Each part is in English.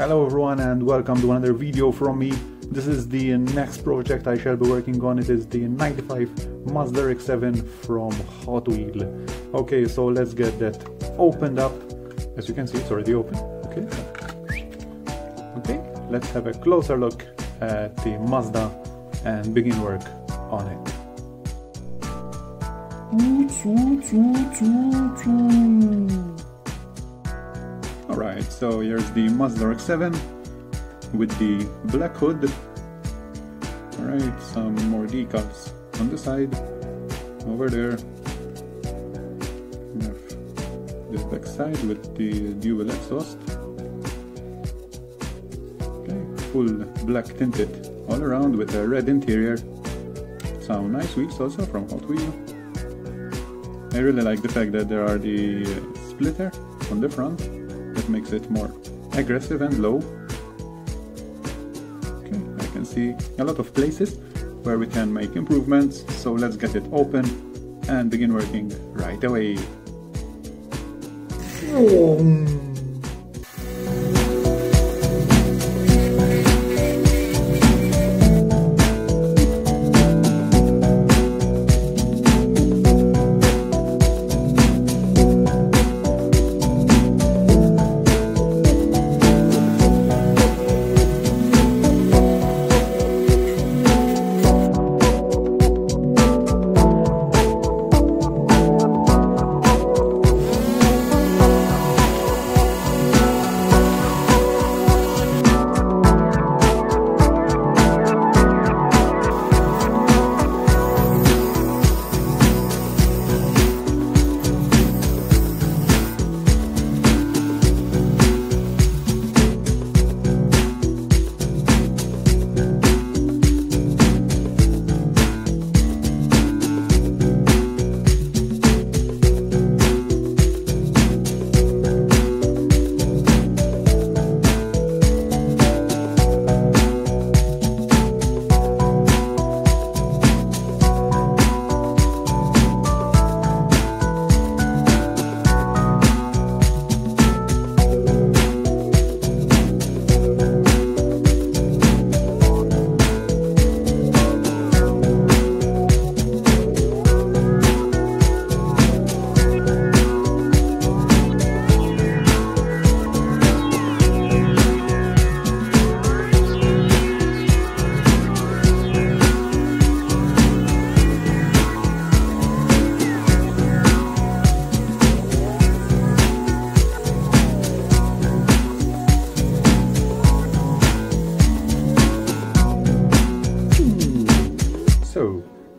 Hello everyone and welcome to another video from me. This is the next project I shall be working on. It is the 95 Mazda RX7 from Hot Wheels. Okay, so let's get that opened up. As you can see, it's already open. Okay, let's have a closer look at the Mazda and begin work on it. Alright, so here's the Mazda RX7 with the black hood. Alright, some more decals on the side. Over there we have this back side with the dual exhaust. Okay, full black tinted all around with a red interior. Some nice wheels also from Hot Wheels. I really like the fact that there are the splitter on the front. That makes it more aggressive and low. Okay, I can see a lot of places where we can make improvements, so let's get it open and begin working right away.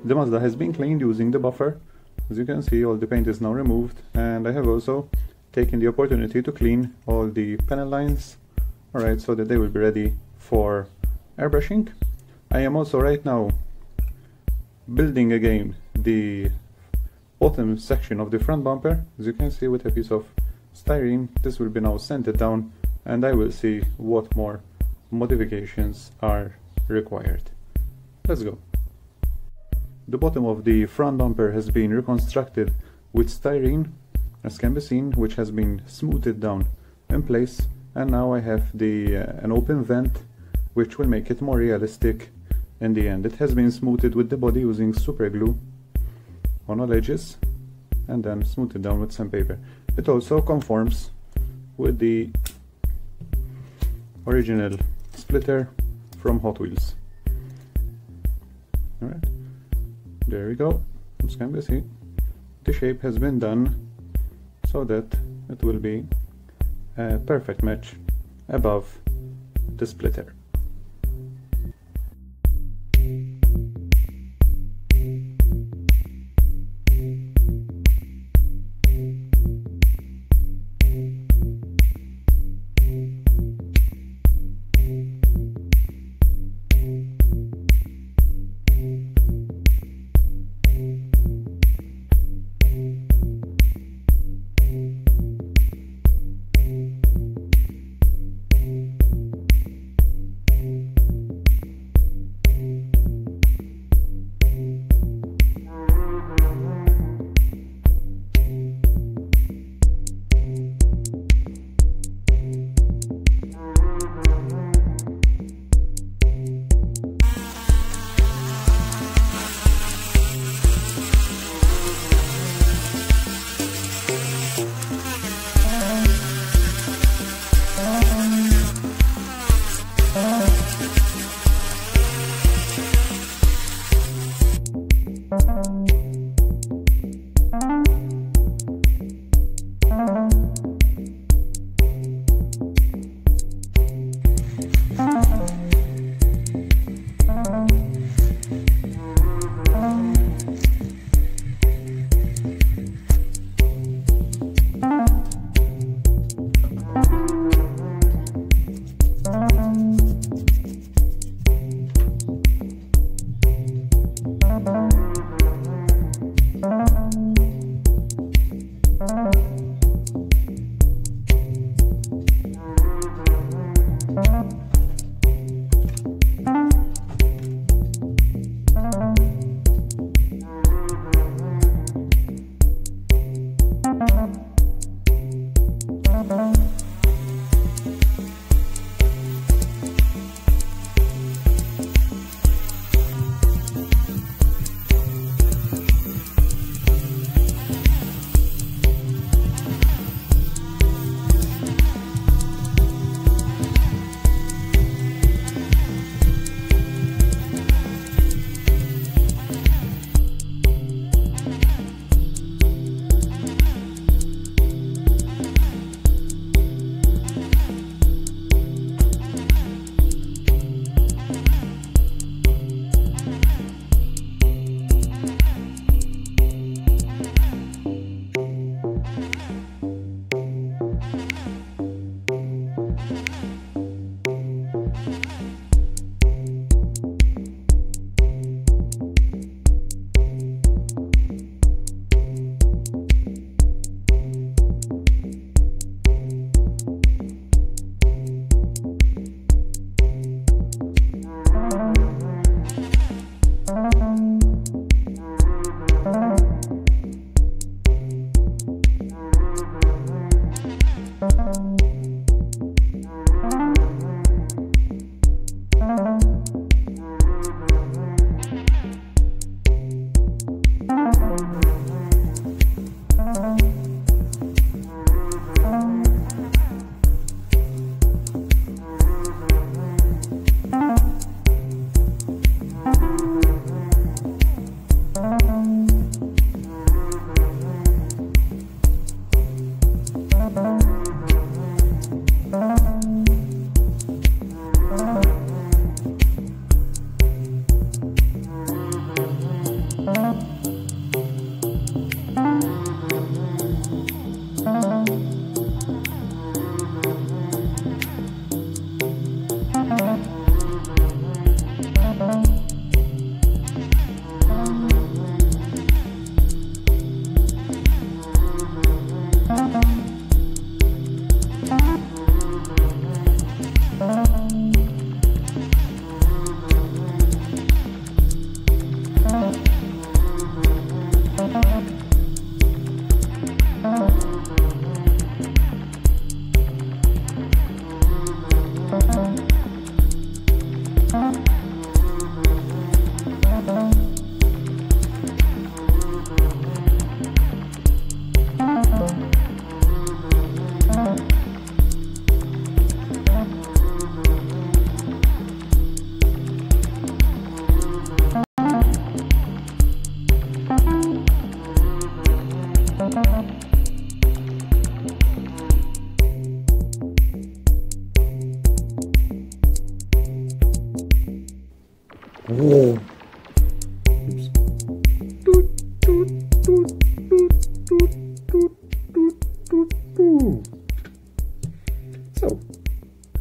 The Mazda has been cleaned using the buffer. As you can see, all the paint is now removed, and I have also taken the opportunity to clean all the panel lines, alright, so that they will be ready for airbrushing. I am also right now building again the bottom section of the front bumper. As you can see, with a piece of styrene, this will be now sanded down, and I will see what more modifications are required. Let's go. The bottom of the front bumper has been reconstructed with styrene, as can be seen, which has been smoothed down in place, and now I have an open vent, which will make it more realistic in the end. It has been smoothed with the body using super glue on all edges and then smoothed down with sandpaper. It also conforms with the original splitter from Hot Wheels. Alright. There we go, as can be seen, the shape has been done so that it will be a perfect match above the splitter.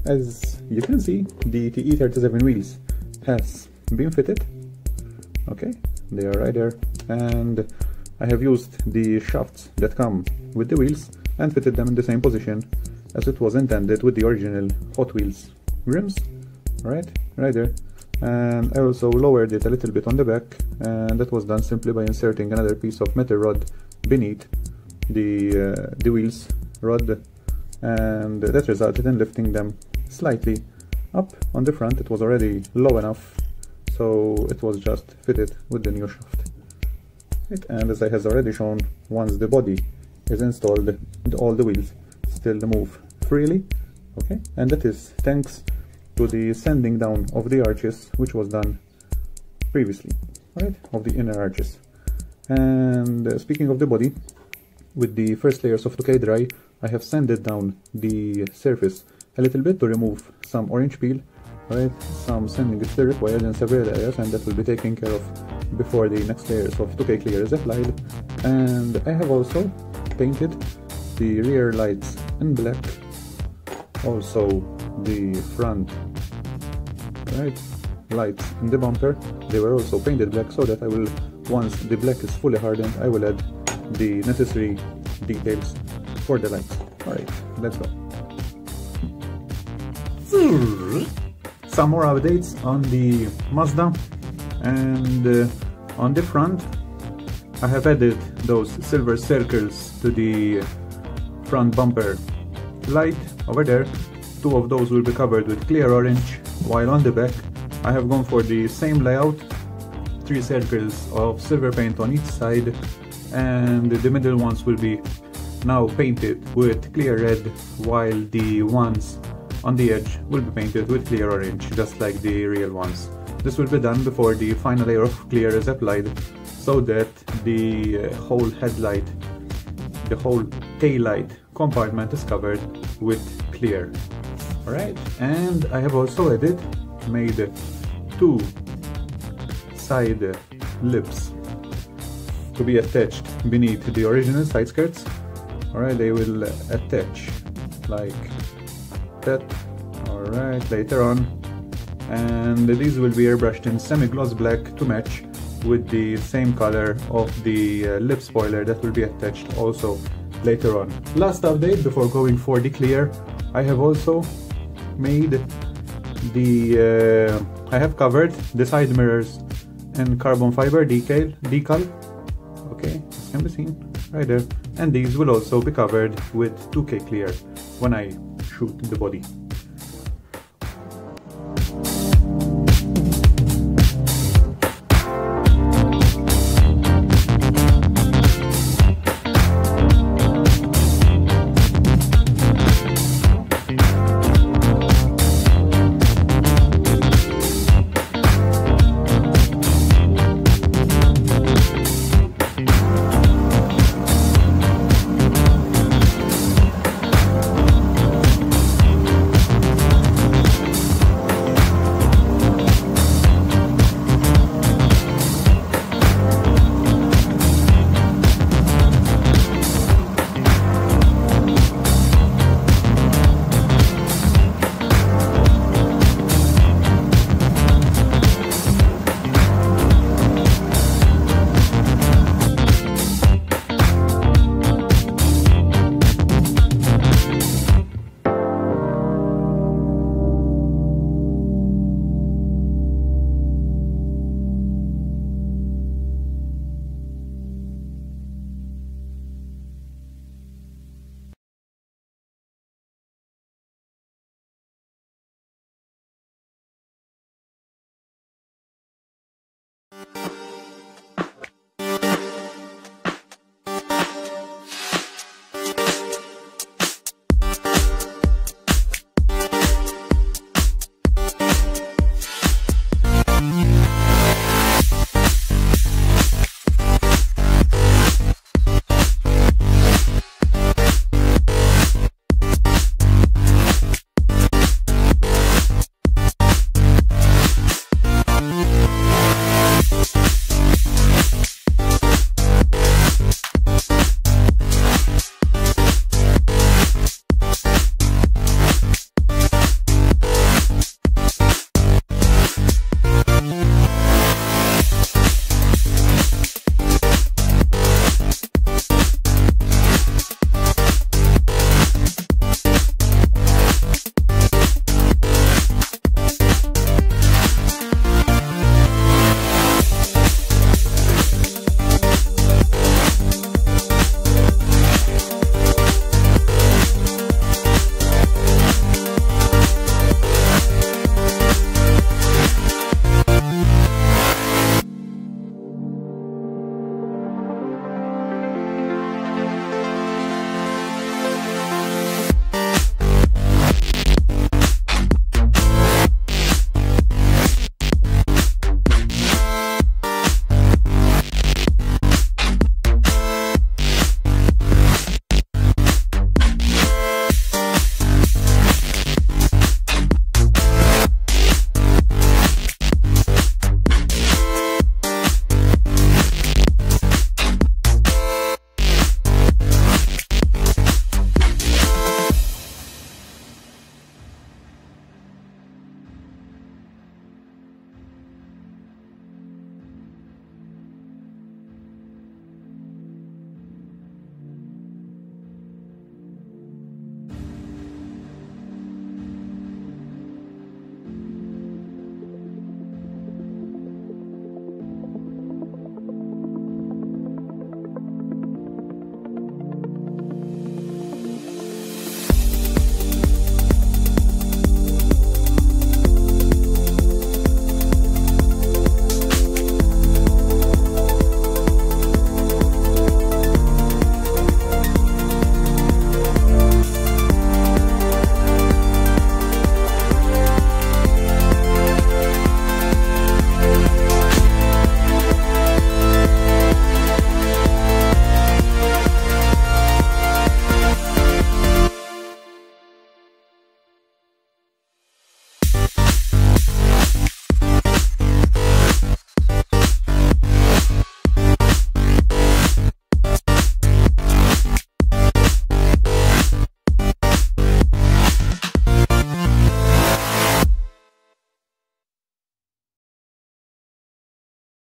as you can see, the TE37 wheels has been fitted. Okay, they are right there, and I have used the shafts that come with the wheels and fitted them in the same position as it was intended with the original Hot Wheels rims. Right there. And I also lowered it a little bit on the back, and that was done simply by inserting another piece of metal rod beneath the wheels rod, and that resulted in lifting them slightly up on the front. It was already low enough, so it was just fitted with the new shaft. Right. And as I has already shown, once the body is installed, all the wheels still move freely. Okay, and that is thanks to the sanding down of the arches, which was done previously, right, of the inner arches. And speaking of the body, with the first layers of 2K dry, I have sanded down the surface a little bit to remove some orange peel. Right, some sanding is still required in several areas, and that will be taken care of before the next layers of 2K clear is applied. And I have also painted the rear lights in black, also the front lights in the bumper, they were also painted black, so that I will, once the black is fully hardened, I will add the necessary details for the lights. Alright, let's go. Some more updates on the Mazda, and on the front I have added those silver circles to the front bumper light over there. 2 of those will be covered with clear orange, while on the back I have gone for the same layout, 3 circles of silver paint on each side, and the middle ones will be now painted with clear red, while the ones on the edge will be painted with clear orange, just like the real ones. This will be done before the final layer of clear is applied, so that the whole headlight, the whole taillight compartment is covered with clear. Alright, and I have also made 2 side lips to be attached beneath the original side skirts. Alright, they will attach like that, alright, later on, and these will be airbrushed in semi-gloss black to match with the same color of the lip spoiler that will be attached also later on. Last update before going for the clear, I have also made the I have covered the side mirrors in carbon fiber decal. Okay, this can be seen right there, and these will also be covered with 2K clear when I shoot the body.